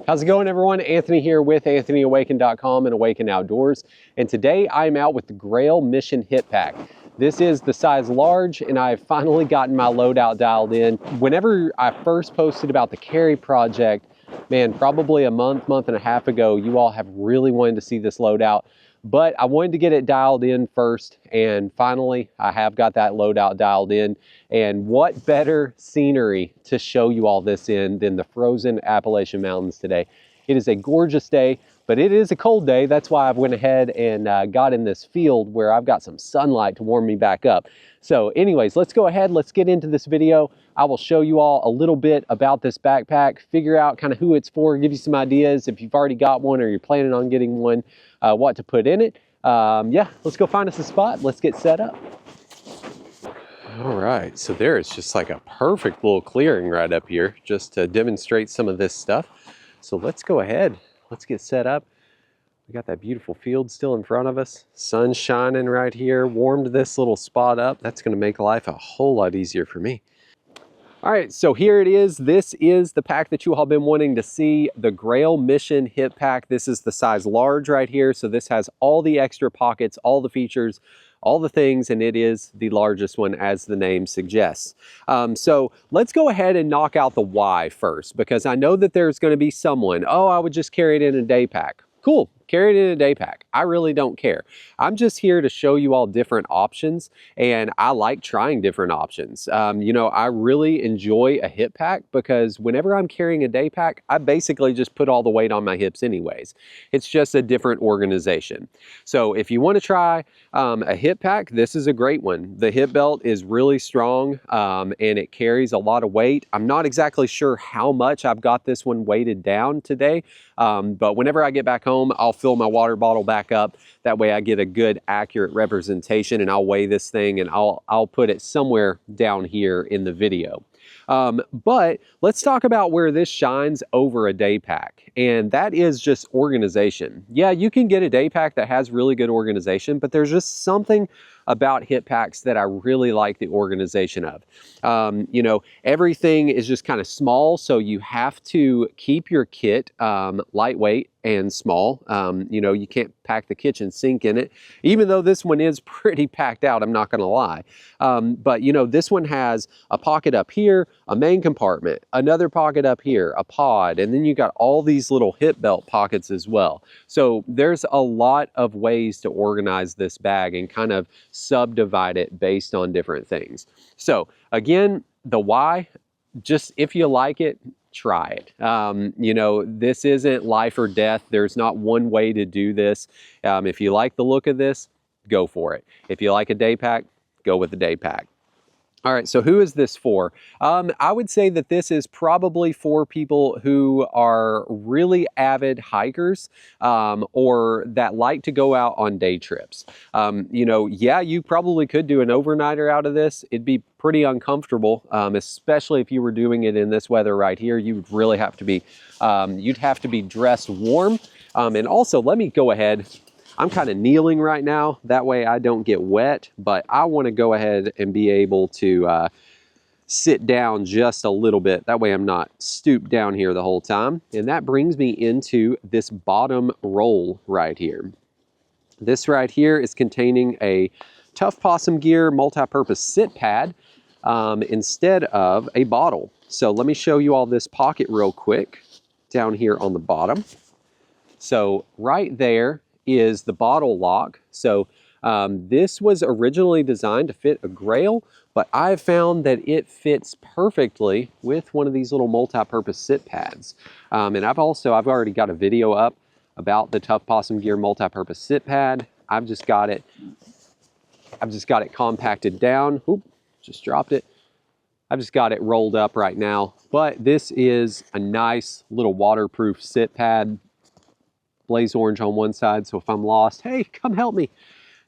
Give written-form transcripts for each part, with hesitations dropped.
How's it going, everyone? Anthony here with AnthonyAwaken.com and Awaken Outdoors. And today I'm out with the Grayl Mission Hip Pack. This is the size large, and I've finally gotten my loadout dialed in. Whenever I first posted about the carry project, man, probably a month and a half ago, you all have really wanted to see this loadout. But I wanted to get it dialed in first, and finally I have got that loadout dialed in. And what better scenery to show you all this in than the frozen Appalachian Mountains today. It is a gorgeous day, but it is a cold day. That's why I went ahead and got in this field where I've got some sunlight to warm me back up. So anyways, let's go ahead, let's get into this video. I will show you all a little bit about this backpack, figure out kind of who it's for, give you some ideas if you've already got one or you're planning on getting one, what to put in it. Yeah, let's go find us a spot. Let's get set up. All right, so there is just like a perfect little clearing right up here just to demonstrate some of this stuff. So let's go ahead, let's get set up. We got that beautiful field still in front of us. Sun shining right here, warmed this little spot up. That's gonna make life a whole lot easier for me. All right, so here it is. This is the pack that you all have been wanting to see, the Grayl Mission Hip Pack. This is the size large right here. So this has all the extra pockets, all the features, all the things, and it is the largest one as the name suggests. So let's go ahead and knock out the why first, because I know that there's gonna be someone, oh, I would just carry it in a day pack. Cool, carry it in a day pack. I really don't care. I'm just here to show you all different options, and I like trying different options. You know, I really enjoy a hip pack because whenever I'm carrying a day pack, I basically just put all the weight on my hips anyways. It's just a different organization. So if you want to try a hip pack, this is a great one. The hip belt is really strong and it carries a lot of weight. I'm not exactly sure how much I've got this one weighted down today, but whenever I get back home, I'll fill my water bottle back up. That way I get a good accurate representation, and I'll weigh this thing and I'll put it somewhere down here in the video. But let's talk about where this shines over a day pack, and that is just organization. Yeah, you can get a day pack that has really good organization, but there's just something about hip packs that I really like the organization of. You know, everything is just kind of small, so you have to keep your kit lightweight and small. You know, you can't pack the kitchen sink in it, even though this one is pretty packed out, I'm not gonna lie. But you know, this one has a pocket up here, a main compartment, another pocket up here, a pod, and then you got all these little hip belt pockets as well. So there's a lot of ways to organize this bag and kind of subdivide it based on different things. So again, the why, just if you like it, try it. You know, this isn't life or death. There's not one way to do this. If you like the look of this, go for it. If you like a day pack, go with the day pack. All right, so who is this for? I would say that this is probably for people who are really avid hikers or that like to go out on day trips. You know, yeah, you probably could do an overnighter out of this. It'd be pretty uncomfortable, especially if you were doing it in this weather right here. You would really have to be, you'd have to be dressed warm. And also, let me go ahead. I'm kind of kneeling right now, that way I don't get wet, but I want to go ahead and be able to sit down just a little bit. That way I'm not stooped down here the whole time. And that brings me into this bottom roll right here. This right here is containing a Tough Possum Gear multi-purpose sit pad instead of a bottle. So let me show you all this pocket real quick down here on the bottom. So right there is the bottle lock. So this was originally designed to fit a Grayl, but I've found that it fits perfectly with one of these little multi-purpose sit pads. And I've already got a video up about the Tough Possum Gear multi-purpose sit pad. I've just got it compacted down. Oop, just dropped it. I've just got it rolled up right now, but this is a nice little waterproof sit pad. Blaze orange on one side, so if I'm lost, hey, come help me,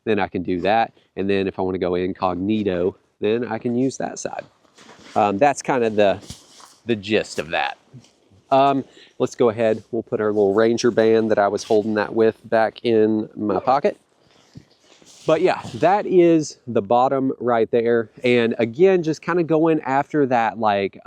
then I can do that. And then if I want to go incognito, then I can use that side. That's kind of the gist of that. Let's go ahead, we'll put our little Ranger band that I was holding that with back in my pocket. But yeah, that is the bottom right there. And again, just kind of going after that like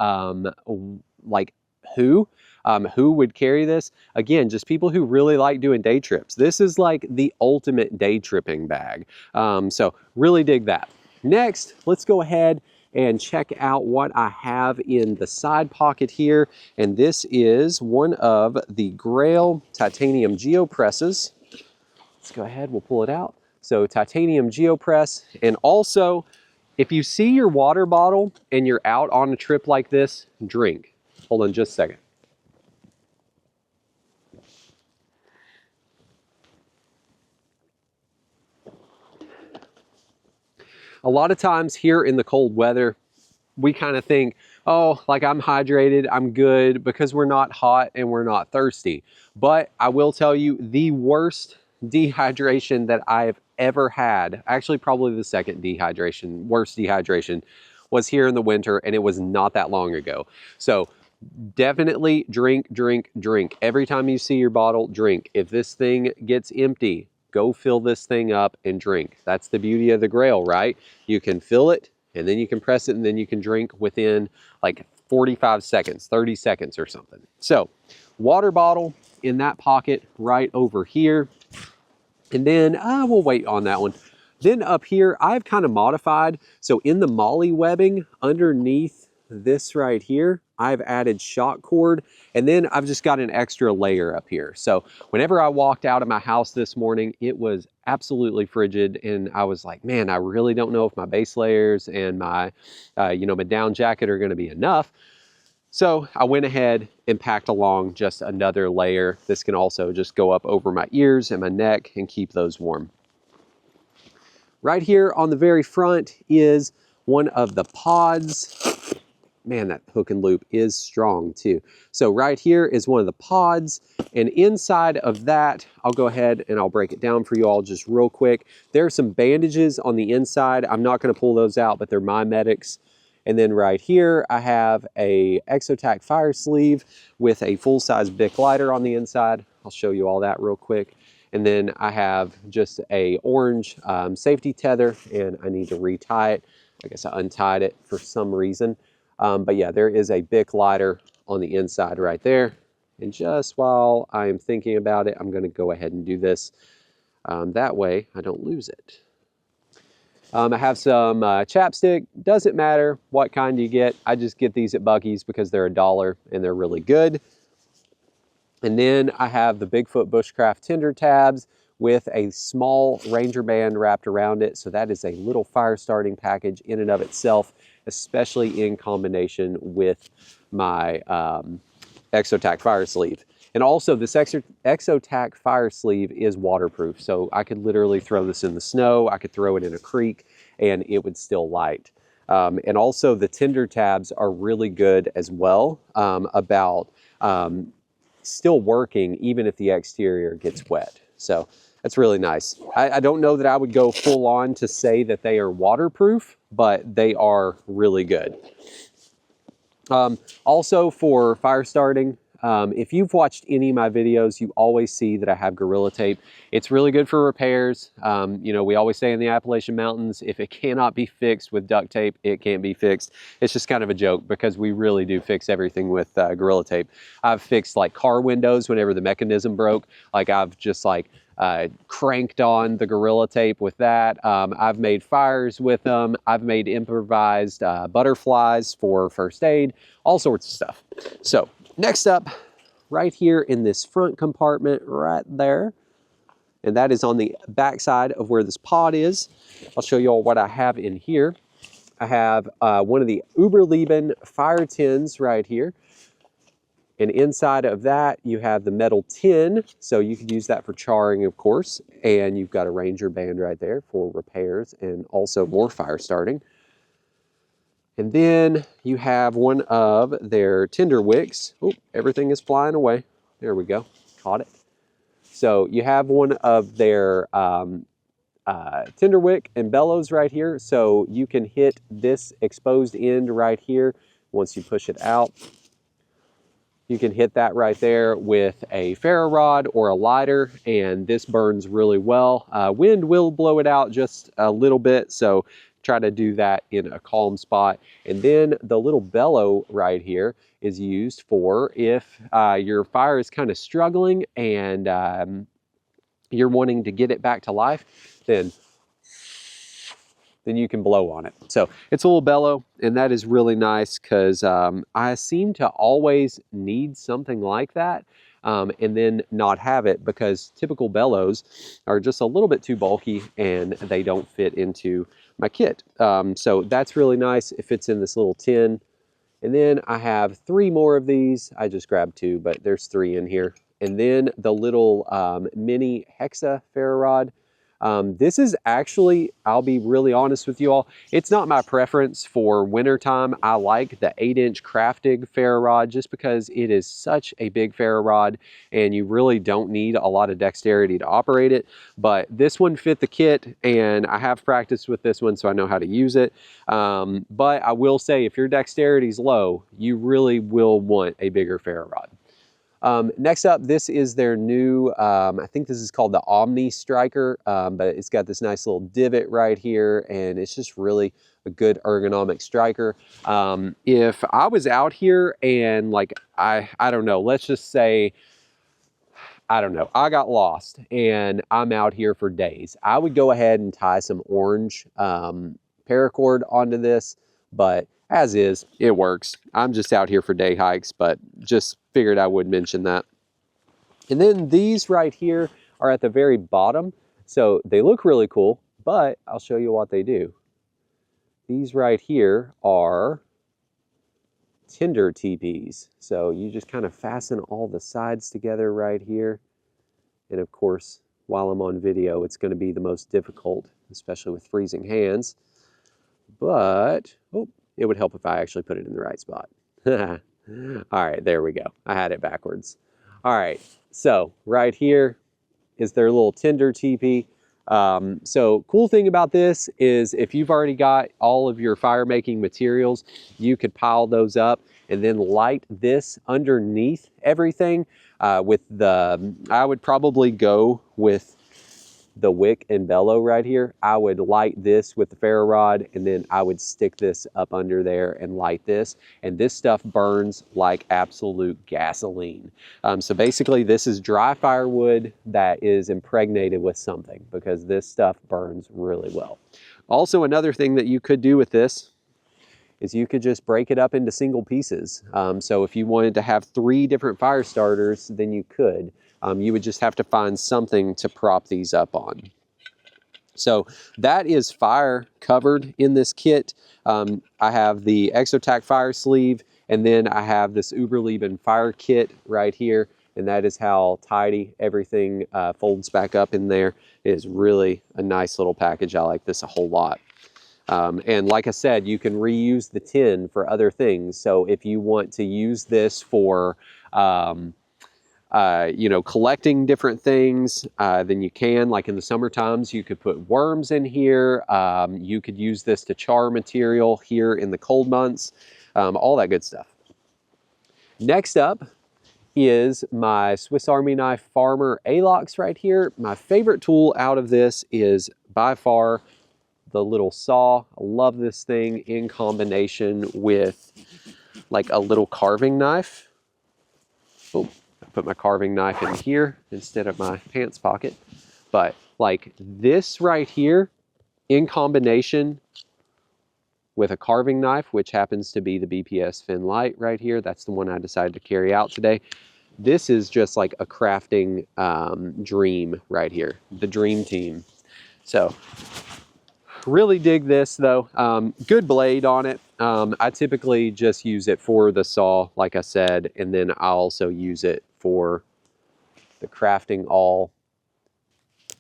Who would carry this? Again, just people who really like doing day trips. This is like the ultimate day tripping bag. So really dig that. Next, let's go ahead and check out what I have in the side pocket here. And this is one of the Grayl titanium geopresses. Let's go ahead, we'll pull it out. So titanium geopress, and also if you see your water bottle and you're out on a trip like this, drink. Hold on just a second. A lot of times here in the cold weather, we kind of think, oh, like I'm hydrated, I'm good, because we're not hot and we're not thirsty. But I will tell you, the worst dehydration that I've ever had, actually probably the second worst dehydration, was here in the winter, and it was not that long ago. So definitely drink, drink, drink. Every time you see your bottle, drink. If this thing gets empty, go fill this thing up and drink. That's the beauty of the Grayl, right? You can fill it, and then you can press it, and then you can drink within like 45 seconds, 30 seconds or something. So water bottle in that pocket right over here. And then we'll wait on that one. Then up here, I've kind of modified. So in the molly webbing underneath this right here, I've added Shockcord, and then I've just got an extra layer up here. So whenever I walked out of my house this morning, it was absolutely frigid, and I was like, man, I really don't know if my base layers and my, my down jacket are gonna be enough. So I went ahead and packed along just another layer. This can also just go up over my ears and my neck and keep those warm. Right here on the very front is one of the pods. Man, that hook and loop is strong too. So right here is one of the pods, and inside of that, I'll go ahead and I'll break it down for you all just real quick. There are some bandages on the inside. I'm not gonna pull those out, but they're my medics. And then right here, I have a Exotac fire sleeve with a full-size Bic lighter on the inside. I'll show you all that real quick. And then I have just a orange safety tether, and I need to retie it. I guess I untied it for some reason. But yeah, there is a Bic lighter on the inside right there. And just while I am thinking about it, I'm gonna go ahead and do this. That way I don't lose it. I have some chapstick. Doesn't matter what kind you get. I just get these at Buc-ee's because they're $1 and they're really good. And then I have the Bigfoot Bushcraft Tinder tabs with a small Ranger band wrapped around it. So that is a little fire starting package in and of itself, especially in combination with my Exotac fire sleeve. And also this Exotac fire sleeve is waterproof. So I could literally throw this in the snow, I could throw it in a creek, and it would still light. And also the Tinder tabs are really good as well about still working even if the exterior gets wet. So that's really nice. I don't know that I would go full on to say that they are waterproof, but they are really good. Also for fire starting, if you've watched any of my videos, you always see that I have Gorilla Tape. It's really good for repairs. We always say in the Appalachian Mountains, if it cannot be fixed with duct tape, it can't be fixed. It's just kind of a joke because we really do fix everything with Gorilla Tape. I've fixed like car windows whenever the mechanism broke. Like I've just like cranked on the Gorilla Tape with that. I've made fires with them. I've made improvised butterflies for first aid, all sorts of stuff. So next up, right here in this front compartment right there, and that is on the back side of where this pod is. I'll show you all what I have in here. I have one of the Uberleben fire tins right here. And inside of that, you have the metal tin. So you could use that for charring, of course. And you've got a Ranger band right there for repairs and also more fire starting. And then you have one of their tinder wicks. Oh, everything is flying away. There we go, caught it. So you have one of their tinder wick and bellows right here. So you can hit this exposed end right here. Once you push it out, you can hit that right there with a ferro rod or a lighter, and this burns really well. Wind will blow it out just a little bit, so try to do that in a calm spot. And then the little bellow right here is used for if your fire is kind of struggling and you're wanting to get it back to life, then you can blow on it. So it's a little bellow, and that is really nice because I seem to always need something like that and then not have it, because typical bellows are just a little bit too bulky and they don't fit into my kit. So that's really nice. It fits in this little tin. And then I have 3 more of these. I just grabbed 2, but there's 3 in here. And then the little mini hexa ferro rod. This is actually, I'll be really honest with you all, it's not my preference for wintertime. I like the 8-inch Craftig ferro rod just because it is such a big ferro rod and you really don't need a lot of dexterity to operate it. But this one fit the kit and I have practiced with this one, so I know how to use it. But I will say, if your dexterity is low, you really will want a bigger ferro rod. Next up, this is their new, I think this is called the Omni Striker, but it's got this nice little divot right here, and it's just really a good ergonomic striker. If I was out here and like, I don't know, let's just say, I don't know, I got lost and I'm out here for days, I would go ahead and tie some orange paracord onto this, but as is, it works. I'm just out here for day hikes, but just figured I would mention that. And then these right here are at the very bottom. So they look really cool, but I'll show you what they do. These right here are tinder teepees. So you just kind of fasten all the sides together right here. And of course, while I'm on video, it's going to be the most difficult, especially with freezing hands. But, oh, it would help if I actually put it in the right spot. All right, there we go. I had it backwards. All right, so right here is their little tinder teepee. So cool thing about this is if you've already got all of your fire making materials, you could pile those up and then light this underneath everything with the, I would probably go with the wick and bellow right here. I would light this with the ferro rod and then I would stick this up under there and light this. And this stuff burns like absolute gasoline. So basically this is dry firewood that is impregnated with something, because this stuff burns really well. Also, another thing that you could do with this is you could just break it up into single pieces. So if you wanted to have 3 different fire starters, then you could. You would just have to find something to prop these up on. So that is fire covered in this kit. I have the Exotac fire sleeve, and then I have this Uberleben fire kit right here, and that is how tidy everything folds back up in there. It is really a nice little package. I like this a whole lot. And like I said, you can reuse the tin for other things. So if you want to use this for you know, collecting different things, then you can. Like in the summer times, you could put worms in here. You could use this to char material here in the cold months, all that good stuff. Next up is my Swiss Army knife Farmer A-Lox right here. My favorite tool out of this is by far the little saw. I love this thing in combination with like a little carving knife. Oh, I put my carving knife in here instead of my pants pocket. But like this right here in combination with a carving knife, which happens to be the BPS Fin Light right here. That's the one I decided to carry out today. This is just like a crafting dream right here, the dream team. So really dig this though. Good blade on it. I typically just use it for the saw, like I said, and then I'll also use it for the crafting awl.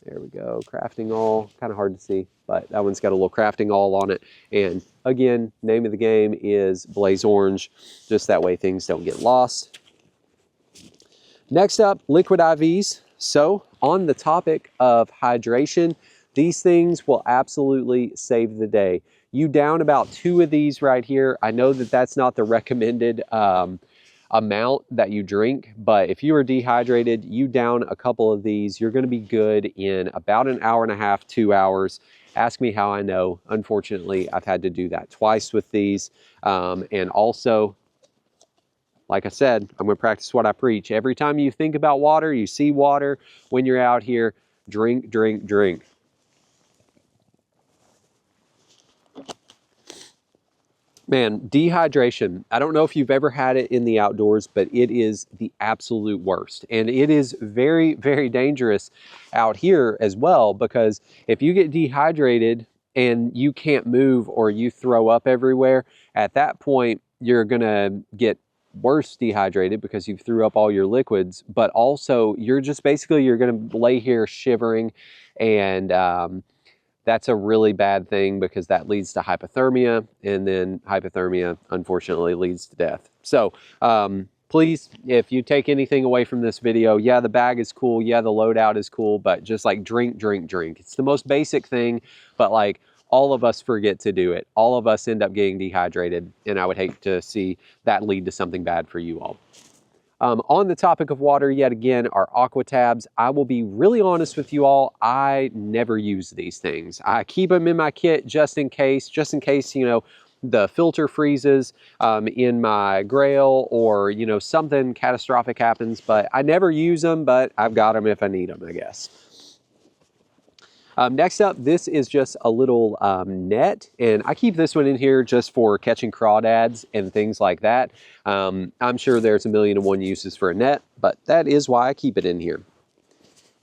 There we go, crafting awl, kind of hard to see, but that one's got a little crafting awl on it. And again, name of the game is Blaze Orange, just that way things don't get lost. Next up, liquid IVs. So on the topic of hydration, these things will absolutely save the day. You down about 2 of these right here. I know that that's not the recommended amount that you drink, but if you are dehydrated, you down a couple of these, you're going to be good in about an hour and a half, 2 hours. Ask me how I know. Unfortunately, I've had to do that twice with these. And also, like I said, I'm going to practice what I preach. Every time you think about water, you see water, when you're out here, drink, drink, drink. Man, dehydration. I don't know if you've ever had it in the outdoors, but it is the absolute worst. And it is very, very dangerous out here as well, because if you get dehydrated and you can't move or you throw up everywhere, at that point, you're gonna get worse dehydrated because you threw up all your liquids, but also you're gonna lay here shivering, and that's a really bad thing because that leads to hypothermia, and then hypothermia unfortunately leads to death. So please, if you take anything away from this video, yeah, the bag is cool, yeah, the loadout is cool, but just like drink, drink, drink. It's the most basic thing, but like all of us forget to do it. All of us end up getting dehydrated, and I would hate to see that lead to something bad for you all. On the topic of water, yet again, our aqua tabs. I will be really honest with you all, I never use these things. I keep them in my kit just in case, you know, the filter freezes in my Grayl, or, you know, something catastrophic happens, but I never use them, but I've got them if I need them, I guess. Next up, this is just a little net, and I keep this one in here just for catching crawdads and things like that. I'm sure there's a million and one uses for a net, but that is why I keep it in here.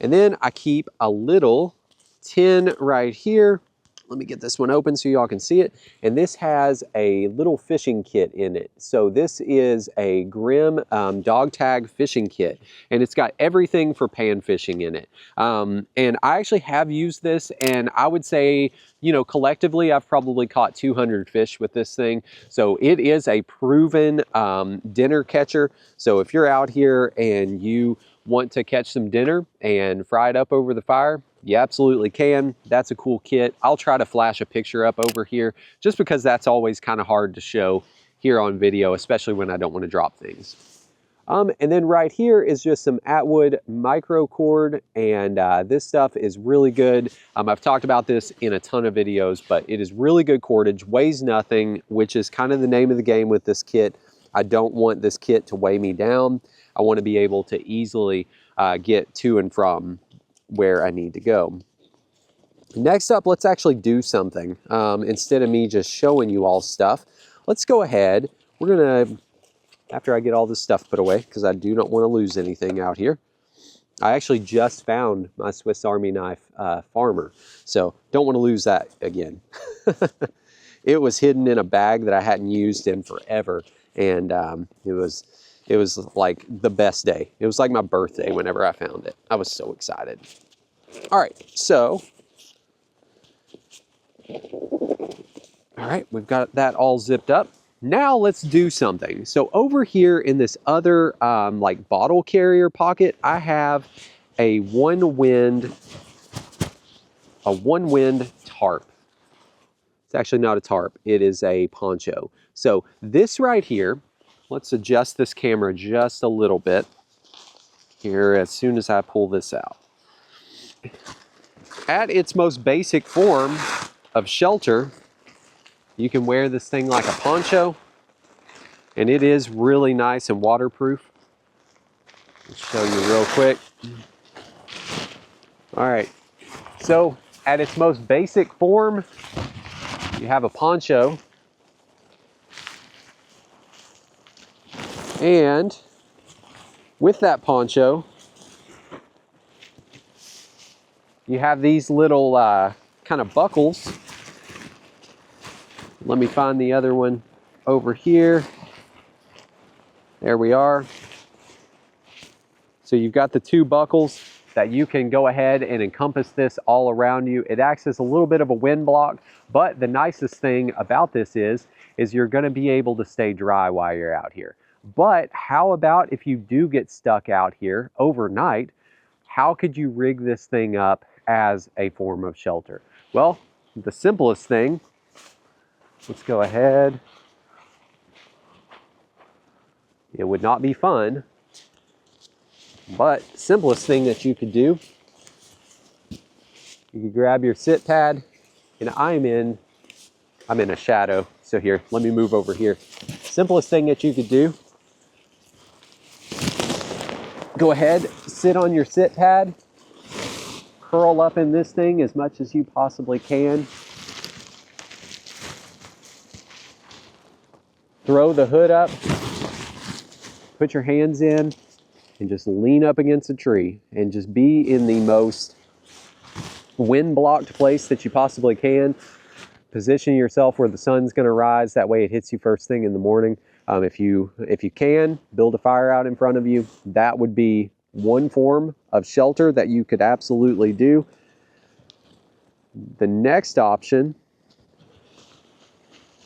And then I keep a little tin right here. Let me get this one open so y'all can see it. And this has a little fishing kit in it. So this is a Grim dog tag fishing kit, and it's got everything for pan fishing in it. And I actually have used this, and I would say, you know, collectively, I've probably caught 200 fish with this thing. So it is a proven dinner catcher. So if you're out here and you want to catch some dinner and fry it up over the fire, you absolutely can. That's a cool kit. I'll try to flash a picture up over here just because that's always kind of hard to show here on video, especially when I don't want to drop things. And then right here is just some Atwood micro cord, and this stuff is really good. I've talked about this in a ton of videos, but it is really good cordage, weighs nothing, which is kind of the name of the game with this kit. I don't want this kit to weigh me down. I want to be able to easily get to and from where I need to go. Next up, let's actually do something. Instead of me just showing you all stuff, let's go ahead. We're gonna, after I get all this stuff put away, because I do not want to lose anything out here. I actually just found my Swiss Army knife farmer, so don't want to lose that again. It was hidden in a bag that I hadn't used in forever, and it was like the best day. It was like my birthday whenever I found it. I was so excited. All right, so, all right, we've got that all zipped up. Now let's do something. So over here in this other like bottle carrier pocket, I have a one wind tarp. It's actually not a tarp, it is a poncho. So this right here, let's adjust this camera just a little bit here as soon as I pull this out. At its most basic form of shelter, you can wear this thing like a poncho, and it is really nice and waterproof. I'll show you real quick. All right, so at its most basic form, you have a poncho, and with that poncho, you have these little kind of buckles. Let me find the other one over here. There we are. So you've got the two buckles that you can go ahead and encompass this all around you. It acts as a little bit of a wind block, but the nicest thing about this is you're gonna be able to stay dry while you're out here. But how about if you do get stuck out here overnight, how could you rig this thing up as a form of shelter? Well, the simplest thing, let's go ahead. It would not be fun, but simplest thing that you could do, you could grab your sit pad And I'm in a shadow. So here, let me move over here. Simplest thing that you could do, go ahead, sit on your sit pad, curl up in this thing as much as you possibly can. Throw the hood up, put your hands in, and just lean up against a tree and just be in the most wind-blocked place that you possibly can. Position yourself where the sun's going to rise. That way it hits you first thing in the morning. If you can, build a fire out in front of you. That would be one form of shelter that you could absolutely do. The next option,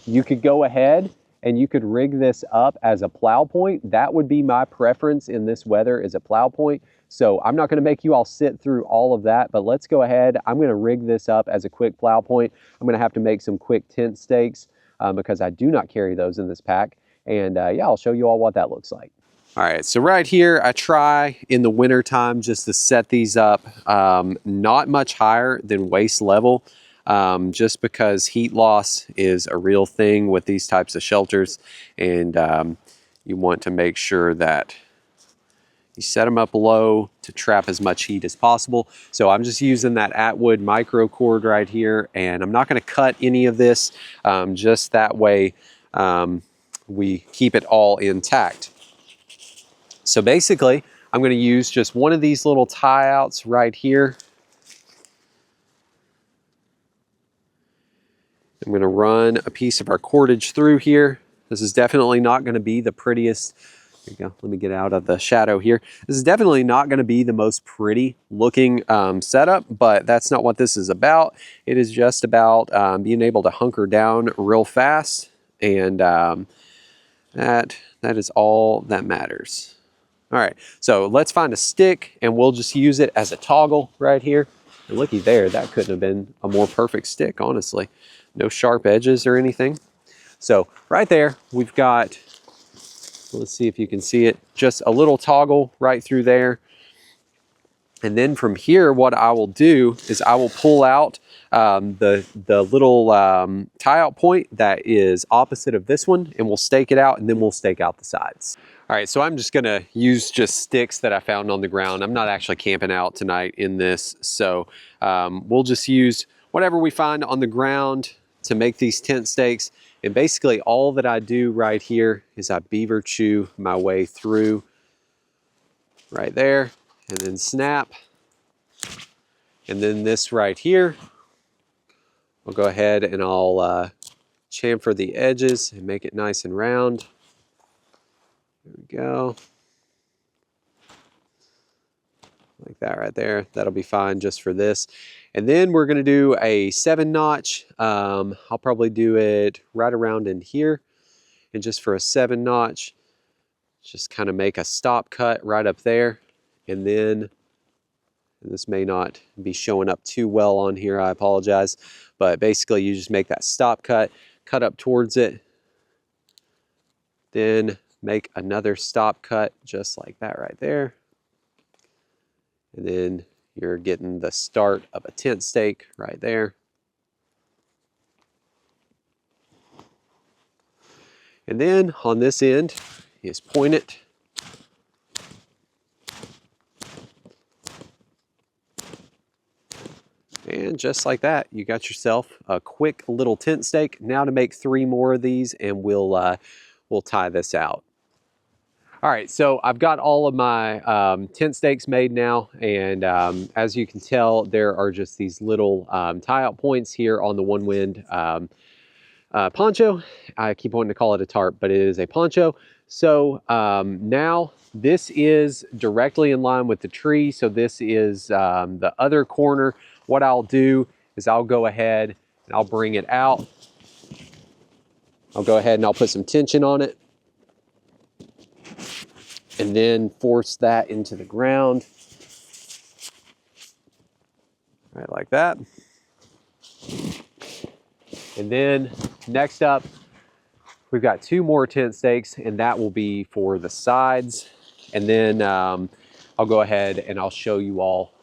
you could go ahead and you could rig this up as a plow point. That would be my preference in this weather, is a plow point. So I'm not going to make you all sit through all of that, but let's go ahead. I'm going to rig this up as a quick plow point. I'm going to have to make some quick tent stakes because I do not carry those in this pack. And yeah, I'll show you all what that looks like. All right, so right here, I try in the winter time just to set these up not much higher than waist level. Just because heat loss is a real thing with these types of shelters, and you want to make sure that you set them up low to trap as much heat as possible. So I'm just using that Atwood micro cord right here, and I'm not going to cut any of this, just that way we keep it all intact. So basically, I'm going to use just one of these little tie outs right here. I'm going to run a piece of our cordage through here. This is definitely not going to be the prettiest. There you go. Let me get out of the shadow here. This is definitely not going to be the most pretty looking setup, but that's not what this is about. It is just about being able to hunker down real fast, and that is all that matters. All right, so let's find a stick, and we'll just use it as a toggle right here. And looky there, that couldn't have been a more perfect stick, honestly. No sharp edges or anything. So right there, we've got, let's see if you can see it, just a little toggle right through there. And then from here, what I will do is I will pull out the little tie-out point that is opposite of this one, and we'll stake it out, and then we'll stake out the sides. All right, so I'm just gonna use just sticks that I found on the ground. I'm not actually camping out tonight in this, so we'll just use whatever we find on the ground to make these tent stakes. And basically all that I do right here is I beaver chew my way through right there, and then snap. And then this right here, I'll go ahead and I'll chamfer the edges and make it nice and round. There we go. Like that right there. That'll be fine just for this. And then we're going to do a 7-notch. I'll probably do it right around in here. And just for a 7-notch, just kind of make a stop cut right up there. And then, and this may not be showing up too well on here, I apologize. But basically you just make that stop cut, cut up towards it. Then make another stop cut just like that right there. And then you're getting the start of a tent stake right there. And then on this end, you just point it. And just like that, you got yourself a quick little tent stake. Now to make 3 more of these, and we'll tie this out. All right, so I've got all of my tent stakes made now, and as you can tell, there are just these little tie-out points here on the one wind poncho. I keep wanting to call it a tarp, but it is a poncho. So now this is directly in line with the tree, so this is the other corner. What I'll do is I'll go ahead and I'll bring it out. I'll go ahead and I'll put some tension on it, and then force that into the ground, right like that. And then next up, we've got 2 more tent stakes, and that will be for the sides. And then I'll go ahead and I'll show you all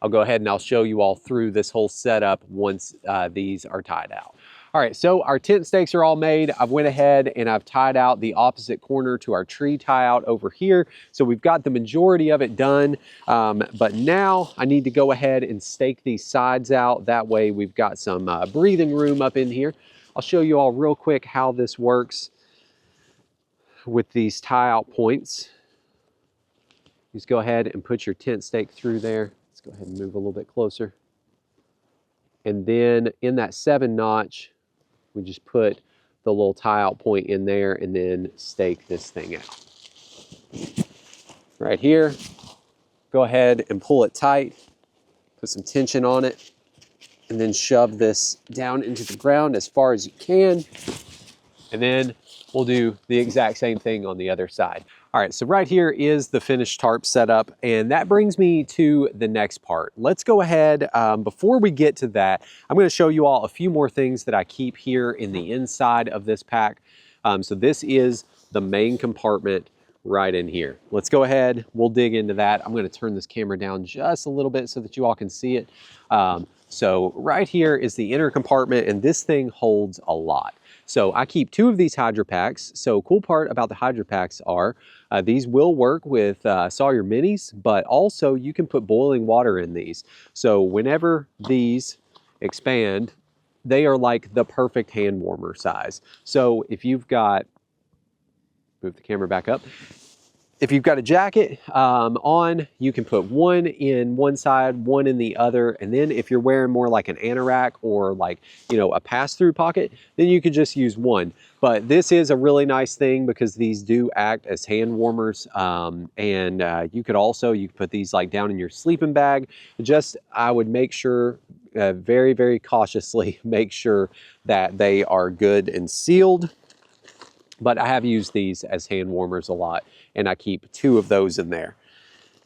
I'll go ahead and I'll show you all through this whole setup once these are tied out. All right, so our tent stakes are all made. I've went ahead and I've tied out the opposite corner to our tree tie out over here. So we've got the majority of it done, but now I need to go ahead and stake these sides out. That way we've got some breathing room up in here. I'll show you all real quick how this works with these tie out points. Just go ahead and put your tent stake through there. Let's go ahead and move a little bit closer. And then in that 7 notch, we just put the little tie out point in there and then stake this thing out. Right here, go ahead and pull it tight, put some tension on it, and then shove this down into the ground as far as you can. And then we'll do the exact same thing on the other side. All right, so right here is the finished tarp setup, and that brings me to the next part. Let's go ahead, before we get to that, I'm gonna show you all a few more things that I keep here in the inside of this pack. So this is the main compartment right in here. Let's go ahead, we'll dig into that. I'm gonna turn this camera down just a little bit so that you all can see it. So right here is the inner compartment, and this thing holds a lot. So I keep 2 of these Hydro Packs. So cool part about the Hydro Packs are these will work with Sawyer Minis, but also you can put boiling water in these. So whenever these expand, they are like the perfect hand warmer size. So if you've got, move the camera back up. If you've got a jacket on, you can put 1 in one side, 1 in the other. And then if you're wearing more like an anorak or like, you know, a pass-through pocket, then you could just use 1. But this is a really nice thing because these do act as hand warmers. You could also, you could put these like down in your sleeping bag. Just, I would make sure, very, very cautiously, make sure that they are good and sealed. But I have used these as hand warmers a lot, and I keep 2 of those in there.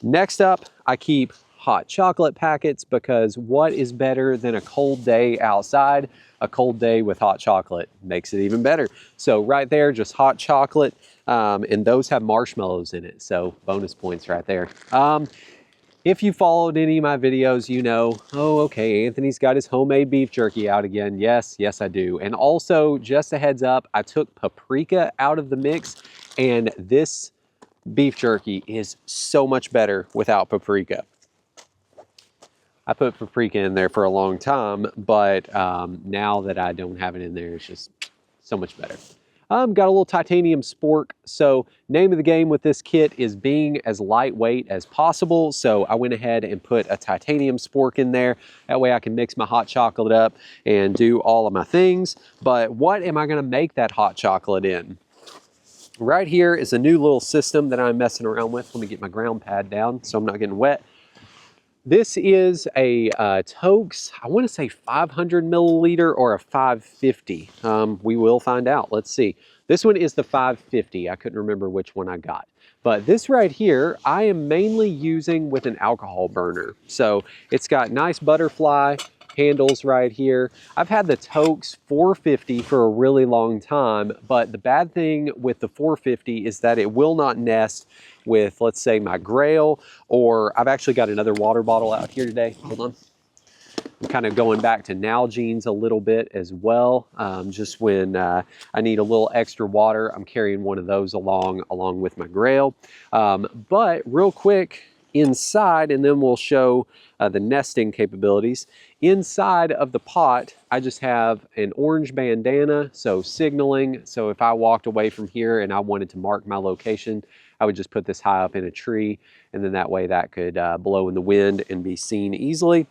Next up, I keep hot chocolate packets because what is better than a cold day outside? A cold day with hot chocolate makes it even better. So right there, just hot chocolate, and those have marshmallows in it, so bonus points right there. If you followed any of my videos, you know, oh, okay, Anthony's got his homemade beef jerky out again. Yes, yes, I do. And also, just a heads up, I took paprika out of the mix, and this beef jerky is so much better without paprika. I put paprika in there for a long time, but now that I don't have it in there, it's just so much better. Got a little titanium spork. So name of the game with this kit is being as lightweight as possible. So I went ahead and put a titanium spork in there. That way I can mix my hot chocolate up and do all of my things. But what am I gonna make that hot chocolate in? Right here is a new little system that I'm messing around with. Let me get my ground pad down so I'm not getting wet. This is a Tokes, I want to say 500 milliliter or a 550. We will find out. Let's see. This one is the 550. I couldn't remember which one I got. But this right here, I am mainly using with an alcohol burner. So it's got nice butterfly handles right here. I've had the Tokes 450 for a really long time, but the bad thing with the 450 is that it will not nest with, let's say, my Grayl, or I've actually got another water bottle out here today. Hold on. I'm kind of going back to Nalgene's a little bit as well. Just when I need a little extra water, I'm carrying one of those along with my Grayl. But real quick, inside, and then we'll show the nesting capabilities. Inside of the pot, I just have an orange bandana, so signaling. So if I walked away from here and I wanted to mark my location, I would just put this high up in a tree, and then that way that could blow in the wind and be seen easily.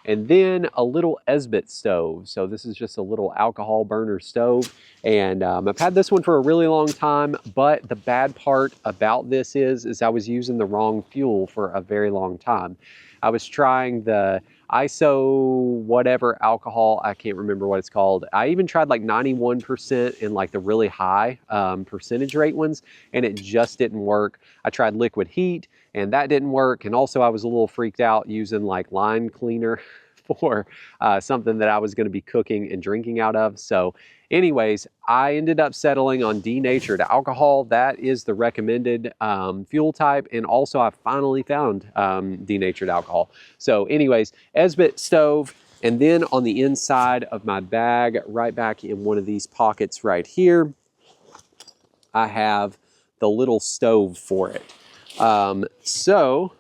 And then a little Esbit stove. So this is just a little alcohol burner stove. And I've had this one for a really long time, but the bad part about this is I was using the wrong fuel for a very long time. I was trying the ISO whatever alcohol, I can't remember what it's called. I even tried like 91% in like the really high percentage rate ones, and it just didn't work. I tried liquid heat, and that didn't work. And also I was a little freaked out using like line cleaner for something that I was going to be cooking and drinking out of. So anyways, I ended up settling on denatured alcohol. That is the recommended fuel type. And also I finally found denatured alcohol. So anyways, Esbit stove. And then on the inside of my bag, right back in one of these pockets right here, I have the little stove for it. So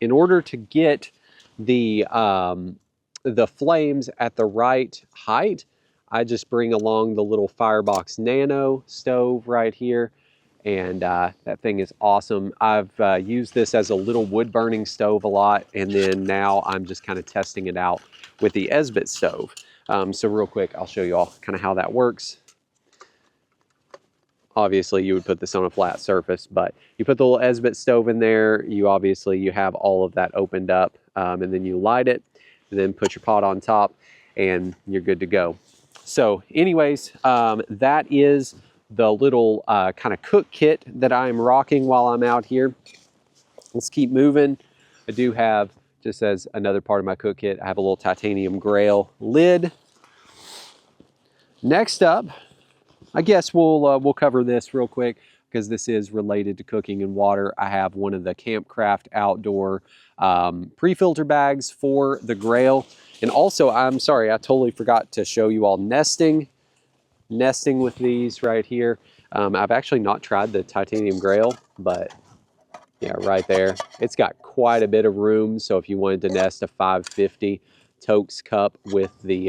in order to get the flames at the right height, I just bring along the little Firebox Nano stove right here. And that thing is awesome. I've used this as a little wood burning stove a lot. And then now I'm just kind of testing it out with the Esbit stove. So real quick, I'll show you all kind of how that works. Obviously you would put this on a flat surface, but you put the little Esbit stove in there, you have all of that opened up, and then you light it, and then put your pot on top, and you're good to go. So anyways, that is the little kind of cook kit that I'm rocking while I'm out here. Let's keep moving. I do have, just as another part of my cook kit, I have a little titanium Grayl lid. Next up, I guess we'll cover this real quick because this is related to cooking and water. I have one of the Campcraft outdoor pre-filter bags for the Grayl. And also, I'm sorry, I totally forgot to show you all nesting with these right here. I've actually not tried the titanium Grayl, but yeah, right there. It's got quite a bit of room. So if you wanted to nest a 550 Tokes cup with the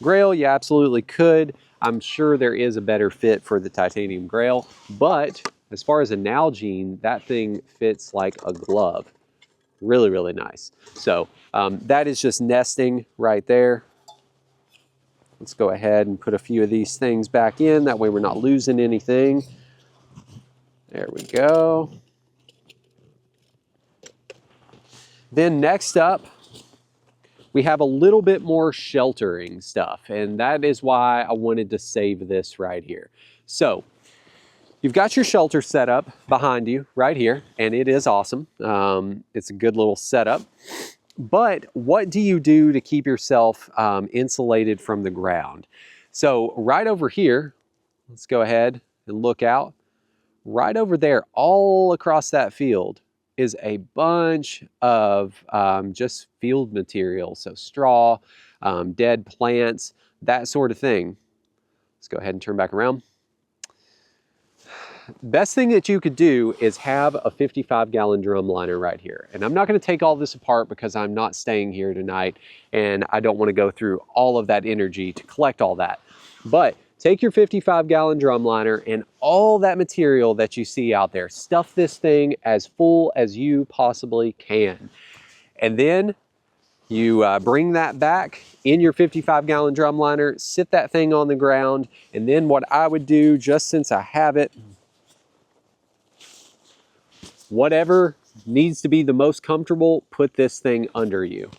Grayl, you absolutely could. I'm sure there is a better fit for the titanium Grayl, but as far as a Nalgene, that thing fits like a glove. Really, really nice. So that is just nesting right there. Let's go ahead and put a few of these things back in. That way we're not losing anything. There we go. Then next up, we have a little bit more sheltering stuff, and that is why I wanted to save this right here. So you've got your shelter set up behind you right here, and it is awesome. It's a good little setup. But what do you do to keep yourself insulated from the ground? So right over here, let's go ahead and look out. Right over there, all across that field, is a bunch of just field material. So straw, dead plants, that sort of thing. Let's go ahead and turn back around. Best thing that you could do is have a 55-gallon drum liner right here. And I'm not gonna take all this apart because I'm not staying here tonight and I don't wanna go through all of that energy to collect all that. But take your 55-gallon drum liner and all that material that you see out there, stuff this thing as full as you possibly can. And then you bring that back in your 55-gallon drum liner, sit that thing on the ground, and then what I would do, just since I have it, whatever needs to be the most comfortable, put this thing under you.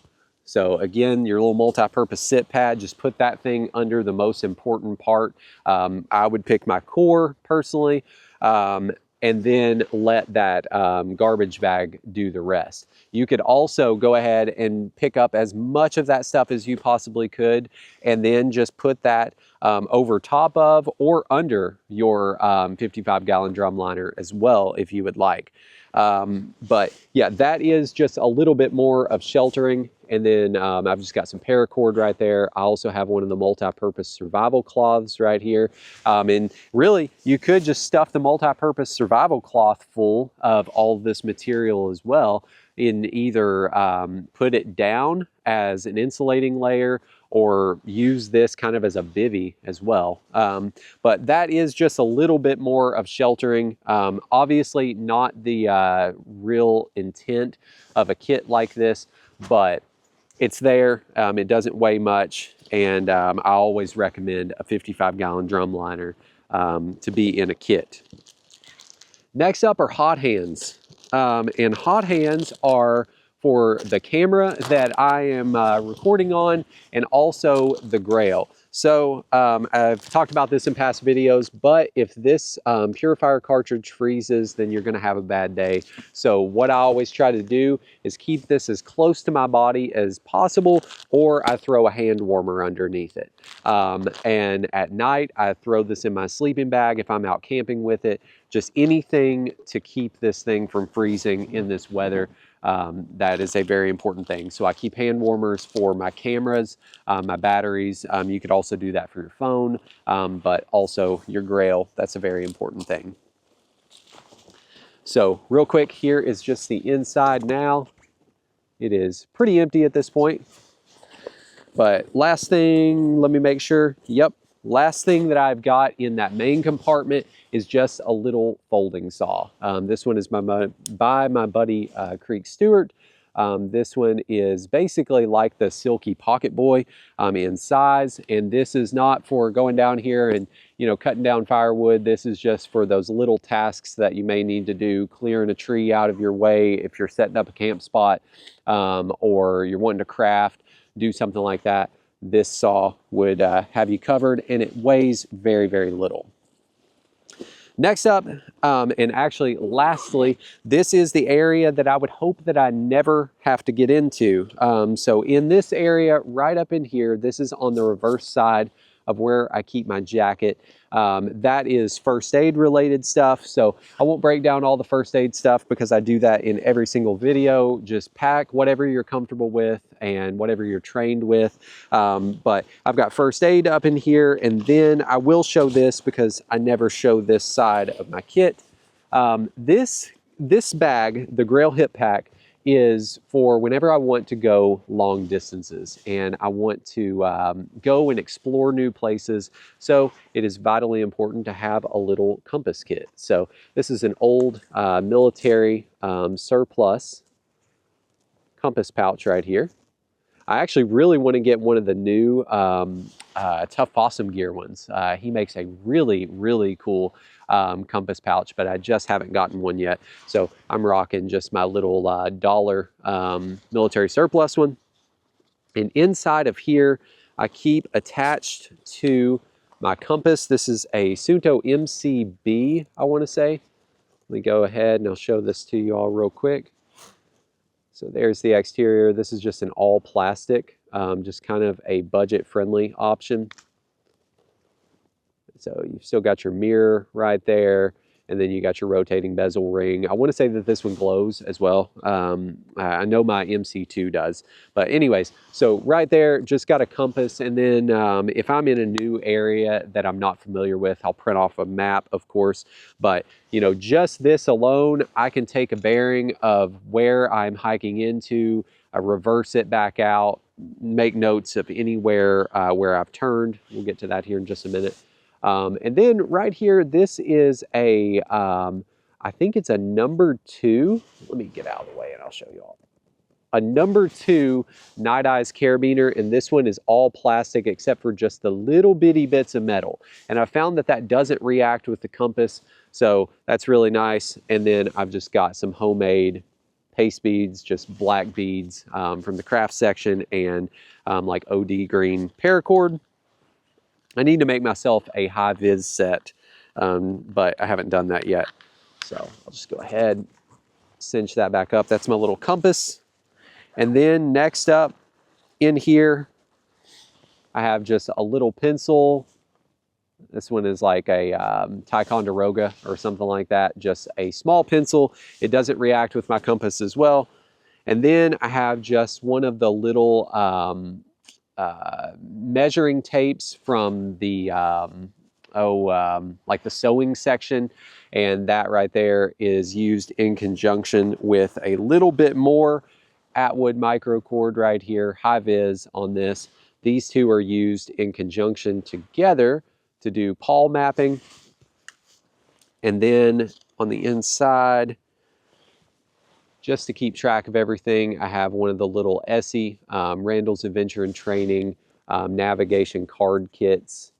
So again, your little multi-purpose sit pad, just put that thing under the most important part. I would pick my core personally, and then let that garbage bag do the rest. You could also go ahead and pick up as much of that stuff as you possibly could, and then just put that over top of or under your 55-gallon drum liner as well, if you would like. But yeah, that is just a little bit more of sheltering. And then I've just got some paracord right there. I also have one of the multi-purpose survival cloths right here. And really, you could just stuff the multi-purpose survival cloth full of all of this material as well, in either put it down as an insulating layer or use this kind of as a bivvy as well. But that is just a little bit more of sheltering. Obviously not the real intent of a kit like this, but it's there. It doesn't weigh much, and I always recommend a 55-gallon drum liner to be in a kit. Next up are hot hands. And hot hands are for the camera that I am recording on, and also the Grayl. So I've talked about this in past videos, but if this purifier cartridge freezes, then you're gonna have a bad day. So what I always try to do is keep this as close to my body as possible, or I throw a hand warmer underneath it. And at night, I throw this in my sleeping bag if I'm out camping with it. Just anything to keep this thing from freezing in this weather. That is a very important thing. So I keep hand warmers for my cameras, my batteries. You could also do that for your phone, but also your Grayl. That's a very important thing. So real quick, here is just the inside now. It is pretty empty at this point. But last thing, let me make sure. Yep, last thing that I've got in that main compartment is just a little folding saw. This one is by my buddy Creek Stewart. This one is basically like the Silky Pocket Boy in size, and this is not for going down here and cutting down firewood. This is just for those little tasks that you may need to do, clearing a tree out of your way if you're setting up a camp spot, or you're wanting to craft, do something like that. This saw would have you covered, and it weighs very, very little. Next up, and actually lastly, this is the area that I would hope that I never have to get into. So in this area, right up in here, this is on the reverse side of where I keep my jacket. That is first aid related stuff. So I won't break down all the first aid stuff because I do that in every single video. Just pack whatever you're comfortable with and whatever you're trained with. But I've got first aid up in here, and then I will show this because I never show this side of my kit. This bag, the Grayl Hip Pack, is for whenever I want to go long distances and I want to go and explore new places. So it is vitally important to have a little compass kit. So this is an old military surplus compass pouch right here. I actually really want to get one of the new Tough Possum Gear ones. He makes a really, really cool compass pouch, but I just haven't gotten one yet. So I'm rocking just my little dollar military surplus one. And inside of here, I keep attached to my compass. This is a Suunto MCB, I want to say. Let me go ahead and I'll show this to you all real quick. So there's the exterior. This is just an all plastic, just kind of a budget friendly option. So you've still got your mirror right there, and then you got your rotating bezel ring. I want to say that this one glows as well. I know my MC2 does. But anyways, so right there, just got a compass. And then if I'm in a new area that I'm not familiar with, I'll print off a map, of course. But, just this alone, I can take a bearing of where I'm hiking into, reverse it back out, make notes of anywhere where I've turned. We'll get to that here in just a minute. And then right here, this is a, I think it's a number 2. Let me get out of the way and I'll show you all. A number 2 Night Eyes carabiner, and this one is all plastic except for just the little bitty bits of metal. And I found that that doesn't react with the compass, so that's really nice. And then I've just got some homemade paste beads, just black beads from the craft section, and like OD green paracord. I need to make myself a high vis set, but I haven't done that yet. So I'll just go ahead, cinch that back up. That's my little compass. And then next up in here, I have just a little pencil. This one is like a Ticonderoga or something like that, just a small pencil. It doesn't react with my compass as well. And then I have just one of the little measuring tapes from the like the sewing section, and that right there is used in conjunction with a little bit more Atwood micro cord right here, high vis on this. These two are used in conjunction together to do pawl mapping. And then on the inside, just to keep track of everything, I have one of the little Essie Randall's Adventure and Training navigation card kits.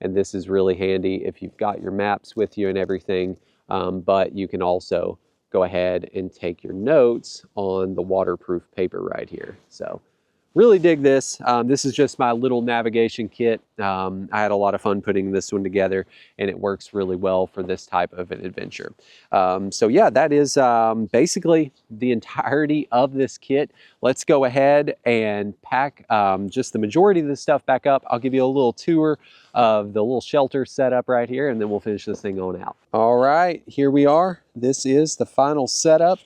And this is really handy if you've got your maps with you and everything, but you can also go ahead and take your notes on the waterproof paper right here. So Really dig this. This is just my little navigation kit. I had a lot of fun putting this one together, and it works really well for this type of an adventure. So yeah, that is basically the entirety of this kit. Let's go ahead and pack just the majority of this stuff back up. I'll give you a little tour of the little shelter setup right here, and then we'll finish this thing on out. All right, here we are. This is the final setup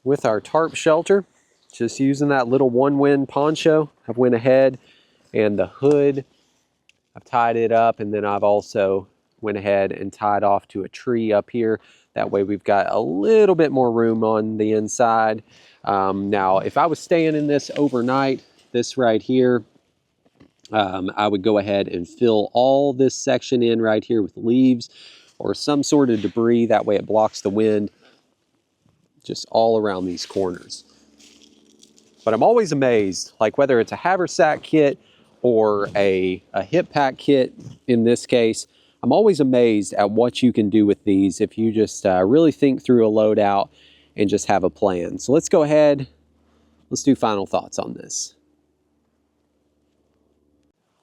with our tarp shelter. Just using that little one-wind poncho. I've went ahead and the hood, I've tied it up, and then I've also went ahead and tied off to a tree up here. That way we've got a little bit more room on the inside. Now, if I was staying in this overnight, this right here, I would go ahead and fill all this section in right here with leaves or some sort of debris. That way it blocks the wind just all around these corners. But I'm always amazed, like whether it's a haversack kit or a hip pack kit in this case, I'm always amazed at what you can do with these if you just really think through a loadout and just have a plan. So let's go ahead, let's do final thoughts on this.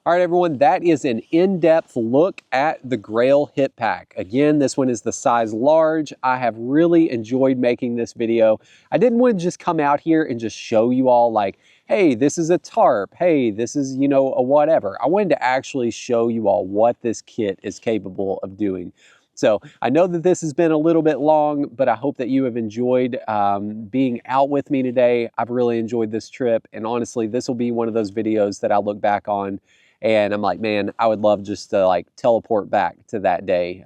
All right, everyone, that is an in-depth look at the Grayl Hip Pack. Again, this one is the size large. I have really enjoyed making this video. I didn't want to just come out here and just show you all like, hey, this is a tarp. Hey, this is, you know, a whatever. I wanted to actually show you all what this kit is capable of doing. So I know that this has been a little bit long, but I hope that you have enjoyed being out with me today. I've really enjoyed this trip. And honestly, this will be one of those videos that I'll look back on and I'm like, man, I would love just to like teleport back to that day.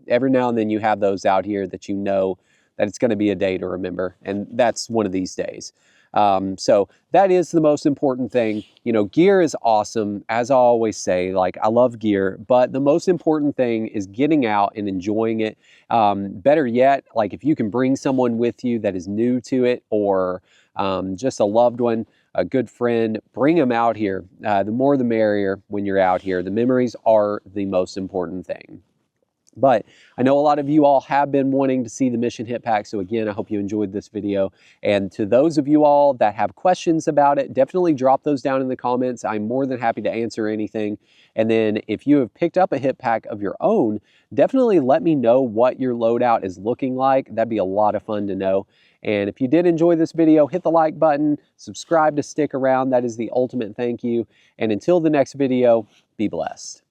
Every now and then you have those out here that you know that it's going to be a day to remember. And that's one of these days. So that is the most important thing. You know, gear is awesome. As I always say, like I love gear, but the most important thing is getting out and enjoying it. Better yet, like if you can bring someone with you that is new to it or just a loved one, a good friend, bring them out here. The more the merrier when you're out here. The memories are the most important thing. But I know a lot of you all have been wanting to see the Mission Hip Pack. So again, I hope you enjoyed this video. And to those of you all that have questions about it, definitely drop those down in the comments. I'm more than happy to answer anything. And then if you have picked up a hip pack of your own, definitely let me know what your loadout is looking like. That'd be a lot of fun to know. And if you did enjoy this video, hit the like button, subscribe to stick around. That is the ultimate thank you. And until the next video, be blessed.